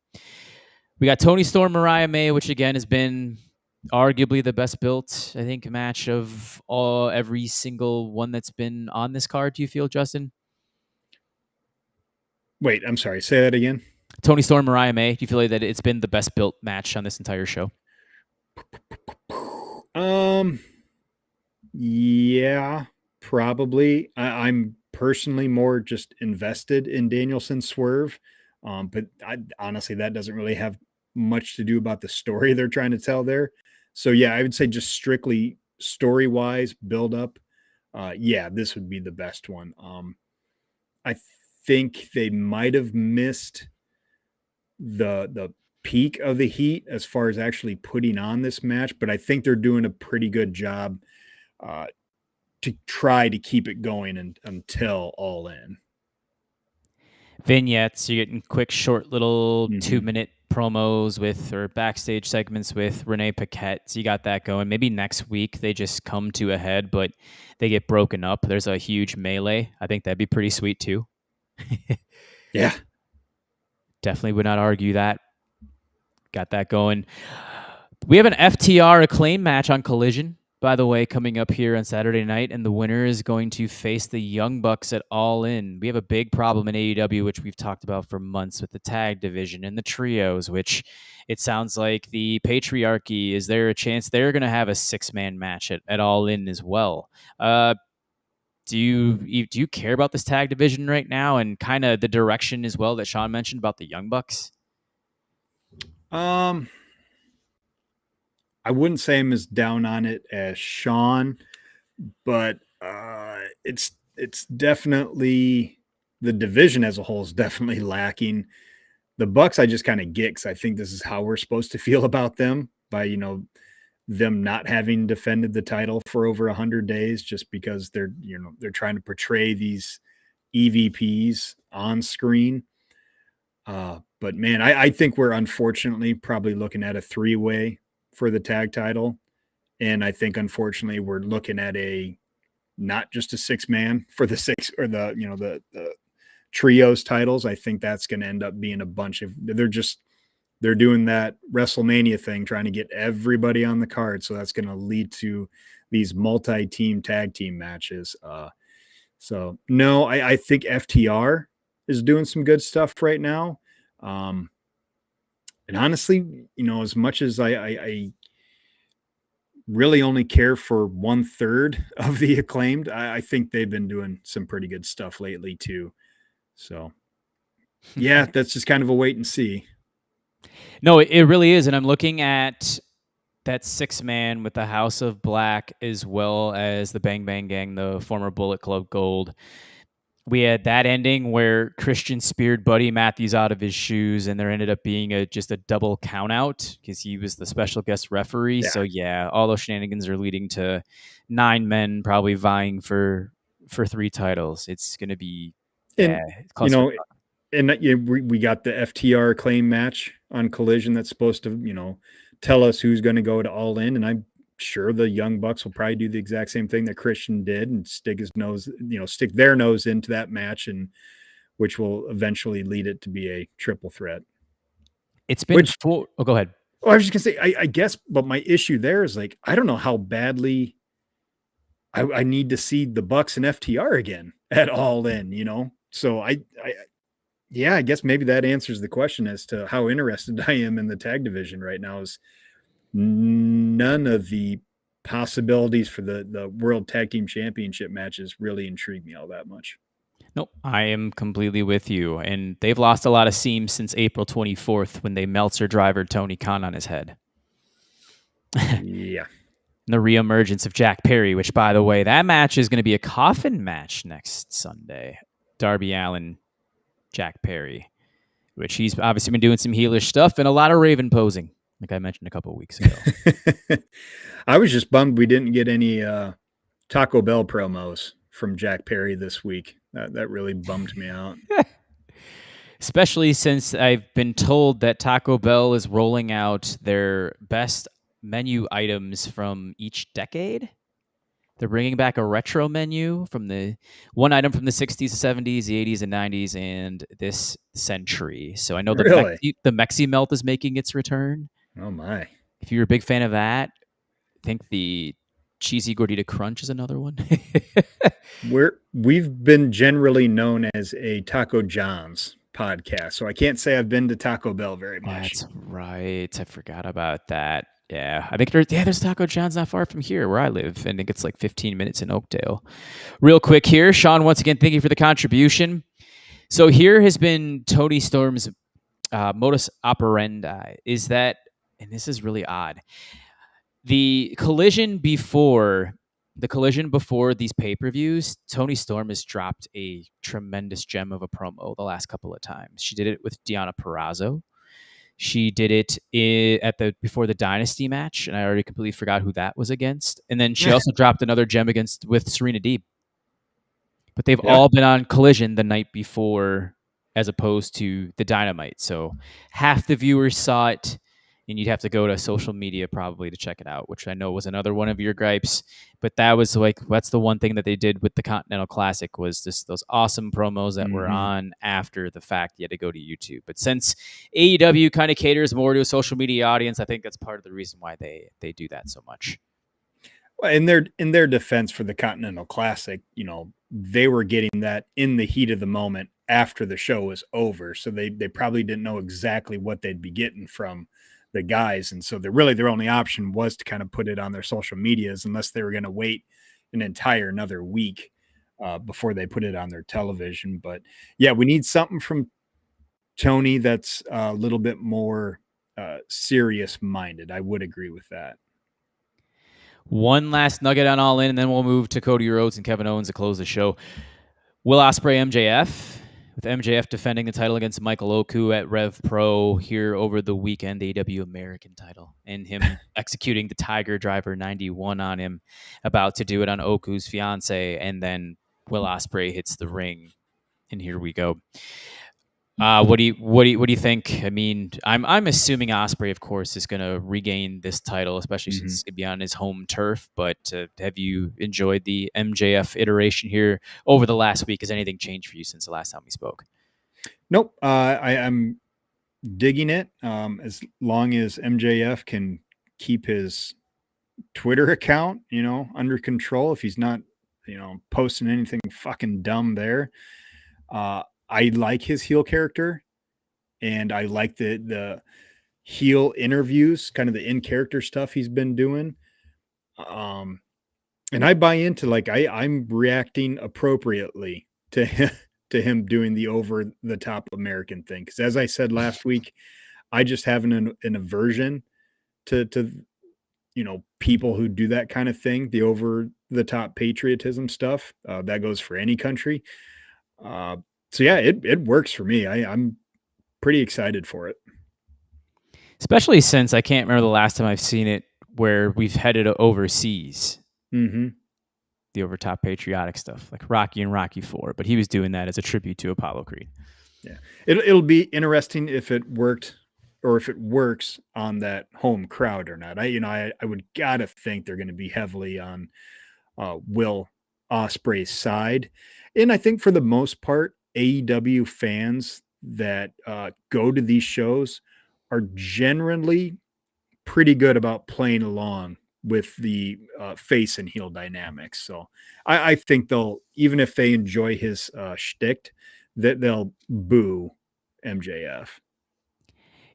We got Toni Storm, Mariah May, which again has been arguably the best built, I think, match of every single one that's been on this card. Do you feel, Justin? Wait, I'm sorry. Say that again. Toni Storm, Mariah May. Do you feel like that it's been the best built match on this entire show? Yeah, probably. I'm personally more just invested in Danielson Swerve, but honestly, that doesn't really have much to do about the story they're trying to tell there. So yeah, I would say just strictly story-wise, build up. This would be the best one. I think they might have missed the peak of the heat as far as actually putting on this match, but I think they're doing a pretty good job to try to keep it going until All In. Vignettes, you're getting quick, short little 2-minute promos or backstage segments with Renee Paquette. So you got that going. Maybe next week they just come to a head, but they get broken up. There's a huge melee. I think that'd be pretty sweet too. Yeah. Definitely would not argue that. Got that going. We have an FTR Acclaim match on Collision, by the way, coming up here on Saturday night, and the winner is going to face the Young Bucks at All In. We have a big problem in AEW, which we've talked about for months, with the tag division and the trios, which it sounds like the patriarchy, is there a chance they're going to have a 6-man match at All In as well? Do you care about this tag division right now, and kind of the direction as well that Sean mentioned about the Young Bucks? I wouldn't say I'm as down on it as Sean, but it's it's definitely the division as a whole is definitely lacking. The Bucks, I just kind of get because I think this is how we're supposed to feel about them by them not having defended the title for over 100 days, just because they're trying to portray these EVPs on screen. But man, I think we're unfortunately probably looking at a 3-way for the tag title. And I think unfortunately we're looking at not just a 6-man for the 6 or the trios titles. I think that's going to end up being a bunch of, they're doing that WrestleMania thing, trying to get everybody on the card. So that's going to lead to these multi-team tag team matches. So no, I think FTR is doing some good stuff right now. And honestly, as much as I really only care for 1/3 of the Acclaimed, I think they've been doing some pretty good stuff lately too. So yeah, that's just kind of a wait and see. No, it really is. And I'm looking at that 6-man with the House of Black as well as the Bang Bang Gang, the former Bullet Club Gold. We had that ending where Christian speared Buddy Matthews out of his shoes, and there ended up being just a double count out because he was the special guest referee. Yeah. So yeah, all those shenanigans are leading to 9 men probably vying for 3 titles. It's going to be, and we got the FTR Acclaim match on Collision that's supposed to, tell us who's going to go to All In. And I'm sure the Young Bucks will probably do the exact same thing that Christian did and stick their nose into that match, and which will eventually lead it to be a triple threat. It's been go ahead. I was just gonna say, I guess, but my issue there is I don't know how badly I need to see the Bucks and FTR again at All In, so I guess maybe that answers the question as to how interested I am in the tag division right now. Is none of the possibilities for the World Tag Team Championship matches really intrigue me all that much. Nope, I am completely with you. And they've lost a lot of steam since April 24th when they Meltzer driver Tony Khan on his head. Yeah. And the reemergence of Jack Perry, which, by the way, that match is going to be a coffin match next Sunday. Darby Allin, Jack Perry, which he's obviously been doing some heelish stuff and a lot of Raven posing, like I mentioned a couple of weeks ago. I was just bummed we didn't get any Taco Bell promos from Jack Perry this week. That really bummed me out. Especially since I've been told that Taco Bell is rolling out their best menu items from each decade. They're bringing back a retro menu from the one item from the 60s, 70s, the 80s, and 90s, and this century. So I know the Mexi Melt is making its return. Oh, my. If you're a big fan of that, I think the Cheesy Gordita Crunch is another one. We've been generally known as a Taco John's podcast, so I can't say I've been to Taco Bell very much. That's right. I forgot about that. Yeah, I think there's Taco John's not far from here where I live. I think it's like 15 minutes in Oakdale. Real quick here, Sean, once again, thank you for the contribution. So here has been Tony Storm's modus operandi is that, and this is really odd, the collision before these pay-per-views, Tony Storm has dropped a tremendous gem of a promo the last couple of times. She did it with Deonna Purrazzo. She did it before the Dynasty match, and I already completely forgot who that was against. And then she also dropped another gem with Serena Deeb. But they've all been on Collision the night before, as opposed to the Dynamite. So half the viewers saw it, and you'd have to go to social media probably to check it out, which I know was another one of your gripes. But that was that's the one thing that they did with the Continental Classic was those awesome promos that were on after the fact. You had to go to YouTube. But since AEW kind of caters more to a social media audience, I think that's part of the reason why they do that so much. Well, in their defense for the Continental Classic, they were getting that in the heat of the moment after the show was over. So they probably didn't know exactly what they'd be getting from the guys. And so their only option was to kind of put it on their social medias, unless they were going to wait an entire another week before they put it on their television. But yeah, we need something from Tony that's a little bit more serious minded. I would agree with that. One last nugget on All In, and then we'll move to Cody Rhodes and Kevin Owens to close the show. Will Ospreay MJF, with MJF defending the title against Michael Oku at Rev Pro here over the weekend, the AEW American title, and him executing the Tiger Driver 91 on him, about to do it on Oku's fiance, and then Will Ospreay hits the ring, and here we go. What do you think? I mean, I'm assuming Ospreay, of course, is going to regain this title, especially since it's going to be on his home turf. But have you enjoyed the MJF iteration here over the last week? Has anything changed for you since the last time we spoke? Nope. I'm digging it. As long as MJF can keep his Twitter account, under control. If he's not, posting anything fucking dumb there. I like his heel character, and I like the heel interviews, kind of the in-character stuff he's been doing. And I buy into, like, I'm reacting appropriately to him doing the over-the-top American thing. Because as I said last week, I just have an aversion to people who do that kind of thing, the over-the-top patriotism stuff. That goes for any country. So yeah, it works for me. I'm pretty excited for it. Especially since I can't remember the last time I've seen it where we've headed overseas. Mm-hmm. The overtop patriotic stuff, like Rocky and Rocky IV, but he was doing that as a tribute to Apollo Creed. Yeah, it'll be interesting if it worked, or if it works on that home crowd or not. I would gotta think they're going to be heavily on Will Ospreay's side, and I think for the most part, AEW fans that go to these shows are generally pretty good about playing along with the face and heel dynamics. So I think they'll, even if they enjoy his shtick, that they'll boo MJF.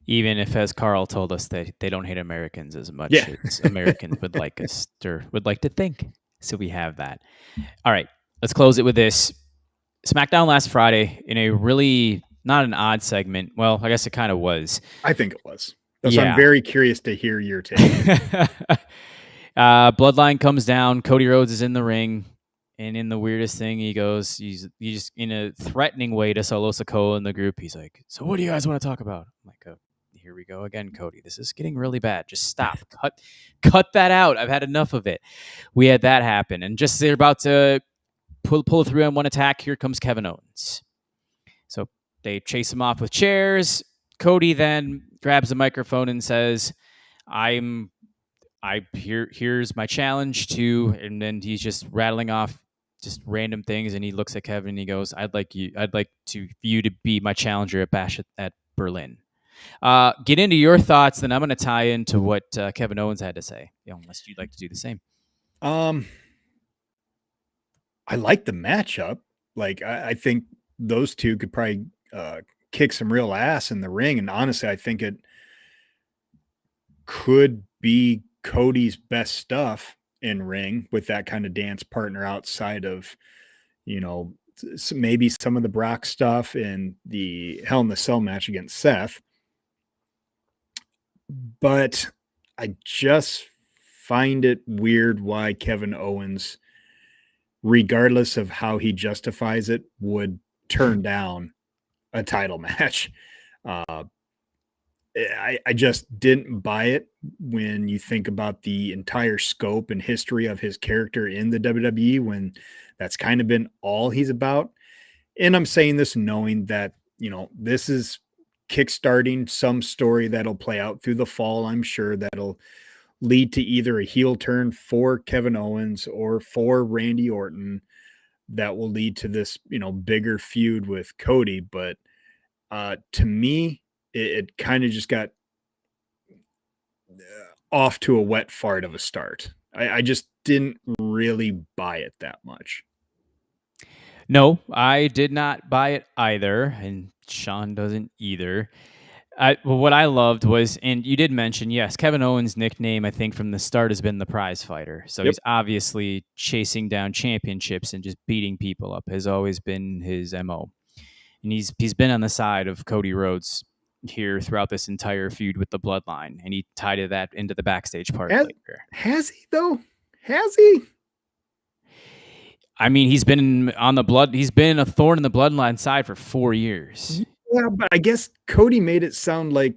Even if, as Carl told us, that they don't hate Americans as much as Americans would like us or would like to think. So we have that. All right, let's close it with this. SmackDown last Friday in a really not an odd segment. Well, I guess it kind of was. I think it was. So I'm very curious to hear your take. Bloodline comes down. Cody Rhodes is in the ring. And in the weirdest thing, he's just in a threatening way to Solo Sikoa in the group. He's like, "So what do you guys want to talk about?" I'm like, here we go again, Cody. This is getting really bad. Just stop. Cut that out. I've had enough of it. We had that happen. And just as they're about to pull a 3-on-1 attack, here comes Kevin Owens. So they chase him off with chairs. Cody then grabs the microphone and says, here's my challenge to, and then he's just rattling off just random things, and he looks at Kevin and he goes, I'd like you to be my challenger at Bash at Berlin. Get into your thoughts, then I'm going to tie into what Kevin Owens had to say, unless you'd like to do the same. I like the matchup. Like, I think those two could probably kick some real ass in the ring. And honestly, I think it could be Cody's best stuff in ring with that kind of dance partner outside of, maybe some of the Brock stuff in the Hell in the Cell match against Seth. But I just find it weird why Kevin Owens, regardless of how he justifies it, would turn down a title match. I just didn't buy it when you think about the entire scope and history of his character in the WWE, when that's kind of been all he's about. And I'm saying this knowing that, this is kickstarting some story that'll play out through the fall. I'm sure that'll lead to either a heel turn for Kevin Owens or for Randy Orton that will lead to this, bigger feud with Cody. But to me, it kind of just got off to a wet fart of a start. I just didn't really buy it that much. No, I did not buy it either, and Sean doesn't either. What I loved was, and you did mention, yes, Kevin Owens' nickname, I think, from the start has been the prize fighter. So He's obviously chasing down championships and just beating people up has always been his MO. And he's been on the side of Cody Rhodes here throughout this entire feud with the Bloodline, and he tied that into the backstage part later. Has he, though? Has he? I mean, he's been a thorn in the bloodline side for 4 years. Yeah, but I guess Cody made it sound like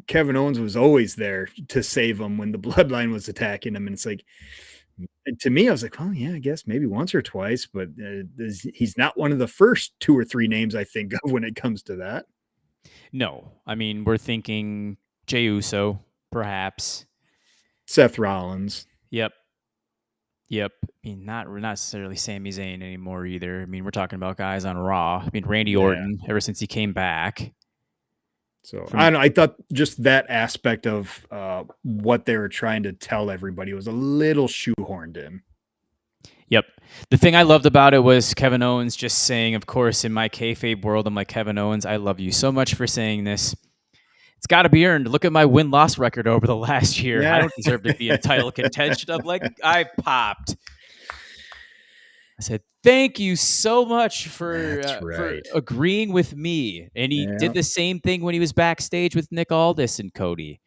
Kevin Owens was always there to save him when the bloodline was attacking him. And it's like, to me, I was like, oh, yeah, I guess maybe once or twice, but he's not one of the first 2 or 3 names I think of when it comes to that. No. I mean, we're thinking Jey Uso, perhaps. Seth Rollins. Yep. I mean, not necessarily Sami Zayn anymore either. I mean, we're talking about guys on Raw. I mean, Randy Orton, ever since he came back. So I don't know. I thought just that aspect of what they were trying to tell everybody was a little shoehorned in. Yep. The thing I loved about it was Kevin Owens just saying, of course, in my kayfabe world, I'm like, Kevin Owens, I love you so much for saying this. It's got to be earned. Look at my win-loss record over the last year. Yeah. I don't deserve to be in title contention. I'm like, I popped. I said, thank you so much for agreeing with me. And he did the same thing when he was backstage with Nick Aldis and Cody.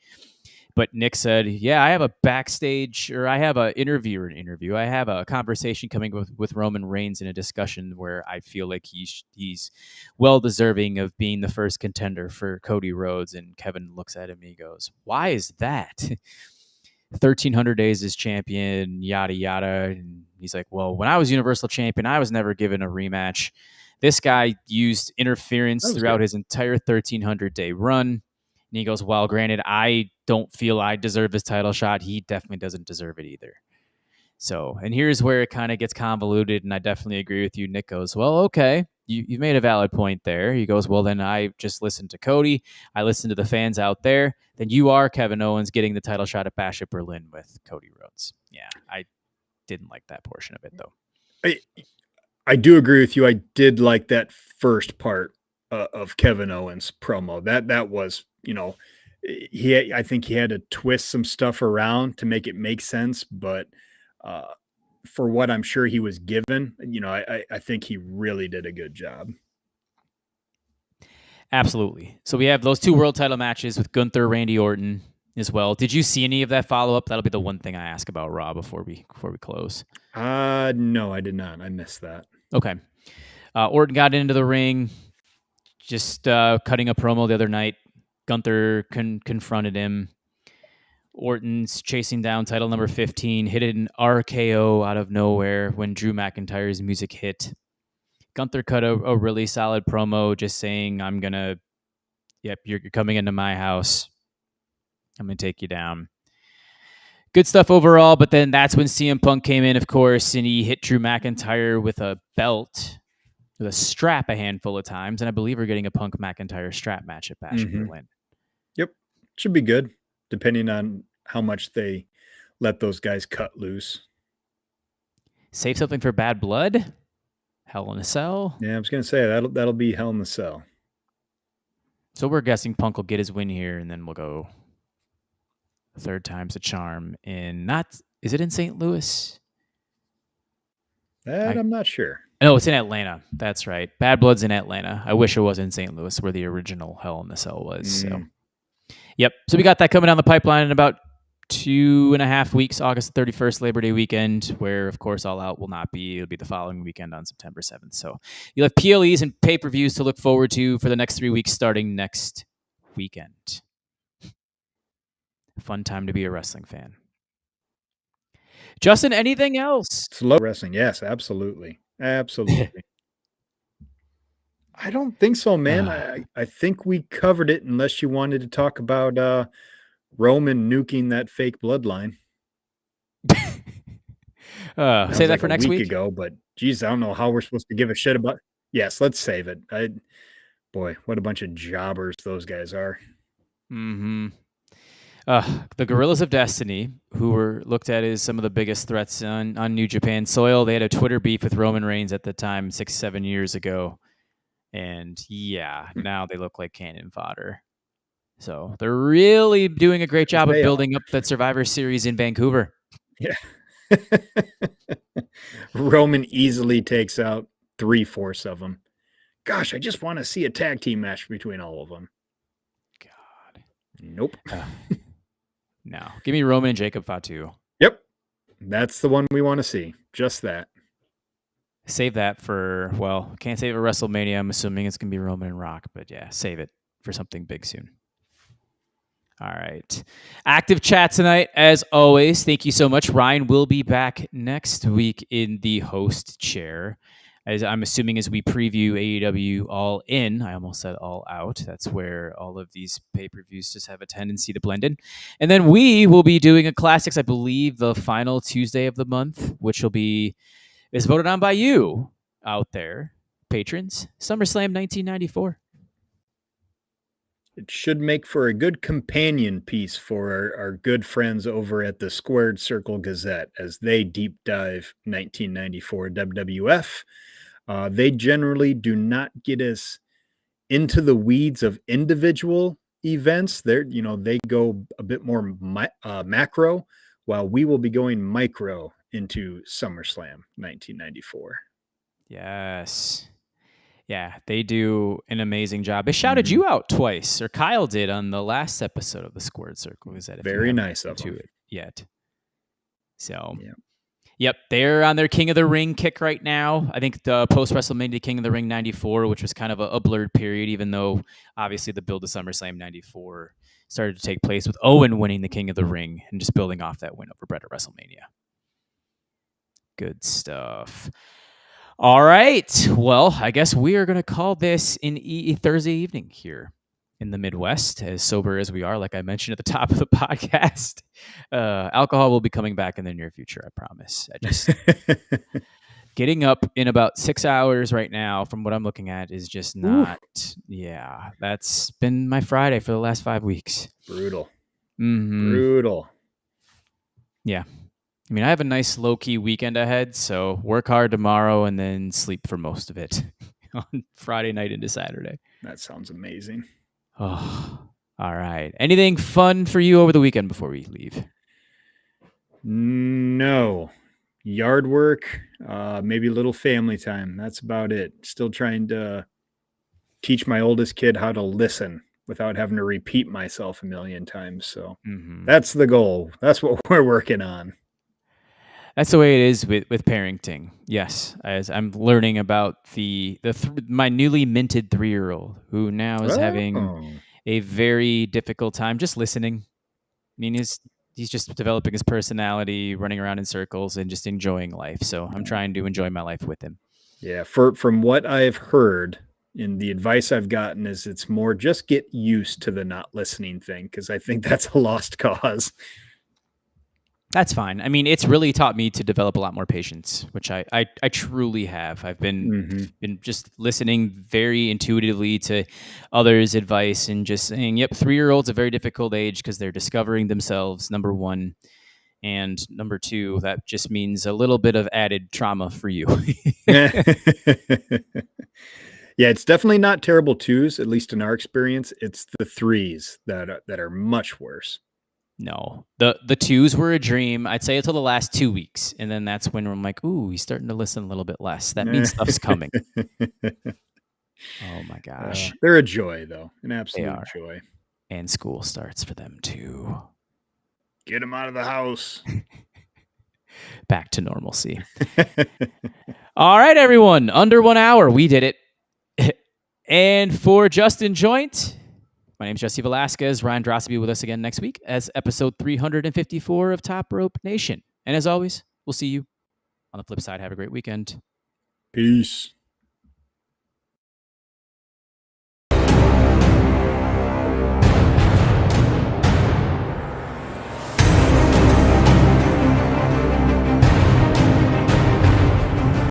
But Nick said, yeah, I have a backstage, or I have an interview. I have a conversation coming with Roman Reigns in a discussion where I feel like he's well deserving of being the first contender for Cody Rhodes. And Kevin looks at him and he goes, why is that? 1,300 days as champion, yada, yada. And he's like, well, when I was Universal Champion, I was never given a rematch. This guy used interference throughout his entire 1,300-day run. And he goes, well, granted, I don't feel I deserve this title shot. He definitely doesn't deserve it either. So, and here's where it kind of gets convoluted, and I definitely agree with you. Nick goes, well, okay, you made a valid point there. He goes, well, then I just listened to Cody. I listened to the fans out there. Then you are Kevin Owens getting the title shot at Bash at Berlin with Cody Rhodes. Yeah, I didn't like that portion of it, though. I do agree with you. I did like that first part of Kevin Owens promo. That was, I think he had to twist some stuff around to make it make sense, but for what I'm sure he was given, I think he really did a good job. Absolutely. So we have those 2 world title matches with Gunther, Randy Orton as well. Did you see any of that follow-up? That'll be the one thing I ask about Raw before we close. No, I did not. I missed that. Okay. Orton got into the ring, just cutting a promo the other night. Gunther confronted him. Orton's chasing down title number 15, hit an RKO out of nowhere when Drew McIntyre's music hit. Gunther cut a really solid promo just saying, you're coming into my house. I'm going to take you down. Good stuff overall, but then that's when CM Punk came in, of course, and he hit Drew McIntyre with a belt, with a strap a handful of times, and I believe we're getting a Punk McIntyre strap match at Bash at Berlin. Yep. Should be good, depending on how much they let those guys cut loose. Save something for Bad Blood? Hell in a Cell? Yeah, I was going to say, that'll be Hell in a Cell. So we're guessing Punk will get his win here, and then we'll go third time's a charm is it in St. Louis? I'm not sure. No, it's in Atlanta. That's right. Bad Blood's in Atlanta. I wish it was in St. Louis where the original Hell in the Cell was. So, yep. So we got that coming down the pipeline in about 2.5 weeks, August 31st, Labor Day weekend, where, of course, All Out will not be. It'll be the following weekend on September 7th. So you'll have PLEs and pay-per-views to look forward to for the next 3 weeks starting next weekend. Fun time to be a wrestling fan. Justin, anything else? Slow wrestling. Yes, absolutely. Absolutely. I don't think so, man. I think we covered it unless you wanted to talk about Roman nuking that fake bloodline. Say that for next week ago, but geez, I don't know how we're supposed to give a shit about. Yes, let's save it. Boy, what a bunch of jobbers those guys are. Mm-hmm. The Gorillas of Destiny, who were looked at as some of the biggest threats on New Japan soil, they had a Twitter beef with Roman Reigns at the time 6-7 years ago. And yeah, now they look like cannon fodder. So they're really doing a great job of building up that Survivor Series in Vancouver. Yeah. Roman easily takes out 3/4 of them. Gosh, I just want to see a tag team match between all of them. God. Nope. No. Give me Roman and Jacob Fatu. Yep. That's the one we want to see. Just that. Save that for, well, can't save it for WrestleMania. I'm assuming it's going to be Roman and Rock, but yeah, save it for something big soon. All right. Active chat tonight, as always. Thank you so much. Ryan will be back next week in the host chair, as I'm assuming as we preview AEW All In. I almost said All Out. That's where all of these pay-per-views just have a tendency to blend in. And then we will be doing a Classics, I believe, the final Tuesday of the month, which is voted on by you out there, patrons. SummerSlam 1994. It should make for a good companion piece for our good friends over at the Squared Circle Gazette as they deep dive 1994 WWF. They generally do not get us into the weeds of individual events. They go a bit more macro, while we will be going micro into SummerSlam 1994. Yes. Yeah, they do an amazing job. They shouted you out twice, or Kyle did on the last episode of the Squared Circle. Is that very nice of to them. it yet? So, yep, they're on their King of the Ring kick right now. I think the post WrestleMania King of the Ring '94, which was kind of a blurred period, even though obviously the build to SummerSlam '94 started to take place with Owen winning the King of the Ring and just building off that win over Bret at WrestleMania. Good stuff. All right. Well, I guess we are going to call this an Thursday evening here in the Midwest, as sober as we are, like I mentioned at the top of the podcast. Alcohol will be coming back in the near future, I promise. Getting up in about 6 hours right now, from what I'm looking at, is just not, that's been my Friday for the last 5 weeks. Brutal. Mm-hmm. Brutal. Yeah. I mean, I have a nice low-key weekend ahead, so work hard tomorrow and then sleep for most of it on Friday night into Saturday. That sounds amazing. Oh, all right. Anything fun for you over the weekend before we leave? No. Yard work, maybe a little family time. That's about it. Still trying to teach my oldest kid how to listen without having to repeat myself a million times. So that's the goal. That's what we're working on. That's the way it is with parenting. Yes, as I'm learning about my newly minted 3-year-old who now is having a very difficult time just listening. I mean, he's just developing his personality, running around in circles, and just enjoying life. So I'm trying to enjoy my life with him. Yeah, from what I've heard, and the advice I've gotten is it's more just get used to the not listening thing, because I think that's a lost cause. That's fine. I mean, it's really taught me to develop a lot more patience, which I truly have. I've been just listening very intuitively to others' advice and just saying, yep, 3-year-old's a very difficult age because they're discovering themselves, number one. And number two, that just means a little bit of added trauma for you. Yeah, it's definitely not terrible twos, at least in our experience. It's the threes that are much worse. No, the twos were a dream. I'd say until the last 2 weeks. And then that's when I'm like, ooh, he's starting to listen a little bit less. That means stuff's coming. Oh my gosh. They're a joy though. An absolute joy. And school starts for them too. Get them out of the house. Back to normalcy. All right, everyone. Under 1 hour. We did it. And for Justin Joint, my name is Jesse Velasquez. Ryan Dross will be with us again next week as episode 354 of Top Rope Nation. And as always, we'll see you on the flip side. Have a great weekend. Peace.